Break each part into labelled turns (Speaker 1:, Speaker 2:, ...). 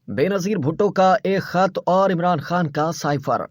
Speaker 1: बेनज़ीर भुट्टो का एक खत और इमरान खान का साइफर।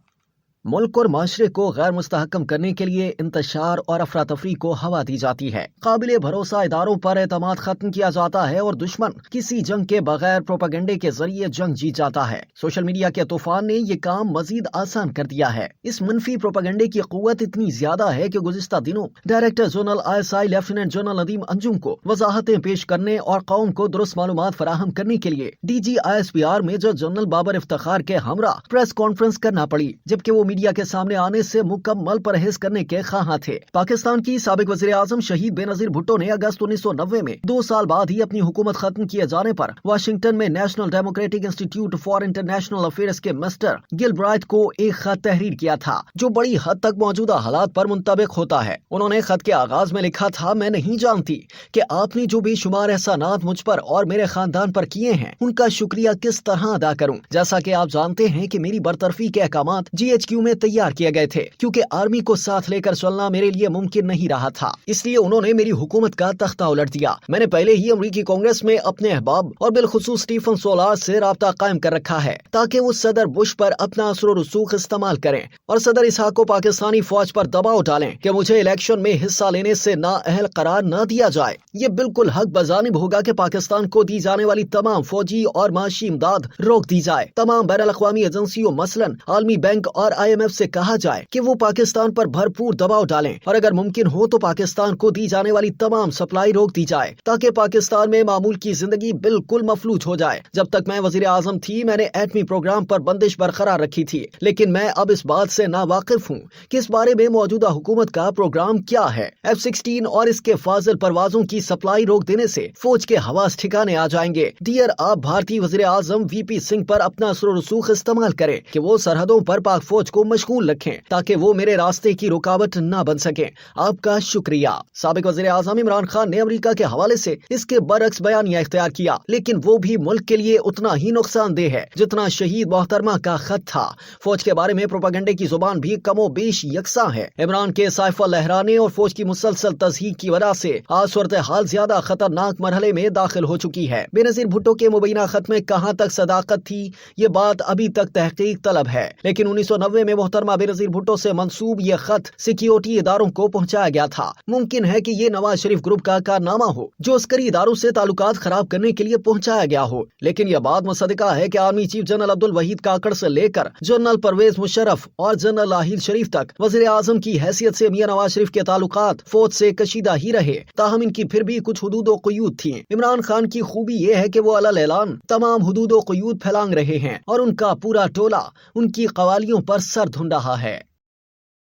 Speaker 1: मुल्क और माशरे को गैर मुस्तहकम करने के लिए इंतशार और अफरा तफरी को हवा दी जाती है। काबिले भरोसा इदारों पर एतमाद खत्म किया जाता है और दुश्मन किसी जंग के बगैर प्रोपेगेंडे के जरिए जंग जीत जाता है। सोशल मीडिया के तूफान ने ये काम मजीद आसान कर दिया है। इस मनफी प्रोपेगेंडे की कुव्वत इतनी ज्यादा है कि गुज़िश्ता दिनों director general ISI lieutenant general Nadeem Anjum को वजाहतें पेश करने और कौम को दुरुस्त मालूमात फराहम करने के लिए DG ISPR major general Babar Iftikhar के हमरा प्रेस कॉन्फ्रेंस करना पड़ी, जबकि वो मीडिया के सामने आने से मुकम्मल परहेज करने के ख्वाह थे। पाकिस्तान की साबिक वज़ीर आज़म शहीद बेनज़ीर भुट्टो ने अगस्त 1990 में 2 साल बाद ही अपनी हुकूमत खत्म किए जाने पर वाशिंगटन में national democratic institute for international affairs के मिस्टर गिलब्राइट को एक खत तहरीर किया था, जो बड़ी हद तक मौजूदा हालात पर मुंतबिक होता है। उन्होंने खत के आगाज में लिखा था, मैं नहीं जानती कि आपने जो बेशुमार एहसानात मुझ पर और मेरे खानदान पर किए हैं, उनका शुक्रिया किस तरह अदा करूं। जैसा कि आप जानते हैं कि मेरी बरतरफी के अहकामात GHQ में तैयार किए गए थे, क्योंकि आर्मी को साथ लेकर चलना मेरे लिए मुमकिन नहीं रहा था। इसलिए उन्होंने मेरी हुकूमत का तख्ता उलट दिया। मैंने पहले ही अमरीकी कांग्रेस में अपने अहबाब और बिलखुसूस स्टीफन सोलार से राब्ता कायम कर रखा है, ताकि वो सदर बुश पर अपना असर और रसूख इस्तेमाल करें और सदर इसहाक को पाकिस्तानी फौज पर दबाव डालें कि मुझे इलेक्शन में हिस्सा लेने से नाअहल करार न दिया जाए। ये बिल्कुल हक बजानिब होगा कि पाकिस्तान को दी जाने वाली तमाम फौजी और माशी इमदाद रोक दी जाए। तमाम बैनुल अक़वामी एजेंसियों मसलन आलमी बैंक और IMF से कहा जाए कि वो पाकिस्तान पर भरपूर दबाव डालें और अगर मुमकिन हो तो पाकिस्तान को दी जाने वाली तमाम सप्लाई रोक दी जाए, ताकि पाकिस्तान में मामूल की जिंदगी बिल्कुल मफलूज हो जाए। जब तक मैं वजीर आजम थी, मैंने एटमी प्रोग्राम पर बंदिश बरकरार रखी थी, लेकिन मैं अब इस बात से नावाकिफ हूँ कि इस बारे में मौजूदा हुकूमत का प्रोग्राम क्या है। F-16 और इसके फाजिल परवाजों की सप्लाई रोक देने से फौज के हवास ठिकाने आ जाएंगे। डियर, आप भारतीय वजीर आजम VP सिंह पर अपना असर रसूख इस्तेमाल करें कि वो सरहदों पर पाक फौज को मशगूल रखें, ताकि वो मेरे रास्ते की रुकावट न बन सके। आपका शुक्रिया। साबिक वज़ीर आज़म इमरान खान ने अमेरिका के हवाले से इसके बरक्स बयानिया इख्तियार किया, लेकिन वो भी मुल्क के लिए उतना ही नुकसानदेह है जितना शहीद मोहतरमा का खत था। फौज के बारे में प्रोपेगेंडे की जुबान भी कमोबेश यकसा है। इमरान के साइफा लहराने और फौज की मुसलसल तज़हीक की वजह से आज सूरत हाल ज्यादा खतरनाक मरहले में दाखिल हो चुकी है। बेनज़ीर भुट्टो के मुबैना खत में कहाँ तक सदाकत थी, ये बात अभी तक तहकीक तलब है, लेकिन 1990 में मोहतरमा बेनज़ीर भुट्टो से मंसूब ये खत सिक्योरिटी इदारों को पहुंचाया गया था। मुमकिन है कि ये नवाज शरीफ ग्रुप का कारनामा हो, जो अस्करी इदारों से ताल्लुकात खराब करने के लिए पहुंचाया गया हो। लेकिन यह बात मुसद्दिका है कि army chief general Abdul Waheed Kakar से लेकर जनरल परवेज मुशर्रफ और जनरल आहिल शरीफ तक वज़ीर आज़म की हैसियत से मियां नवाज शरीफ के ताल्लुकात फौज से कशीदा ही रहे, ताहम इनकी फिर भी कुछ हुदूद व क़ुयूद थी। इमरान खान की खूबी ये है कि वो अलल ऐलान तमाम हुदूद व क़ुयूद फैलांग रहे हैं और उनका पूरा टोला उनकी कवालियों पर सर धुन रहा है।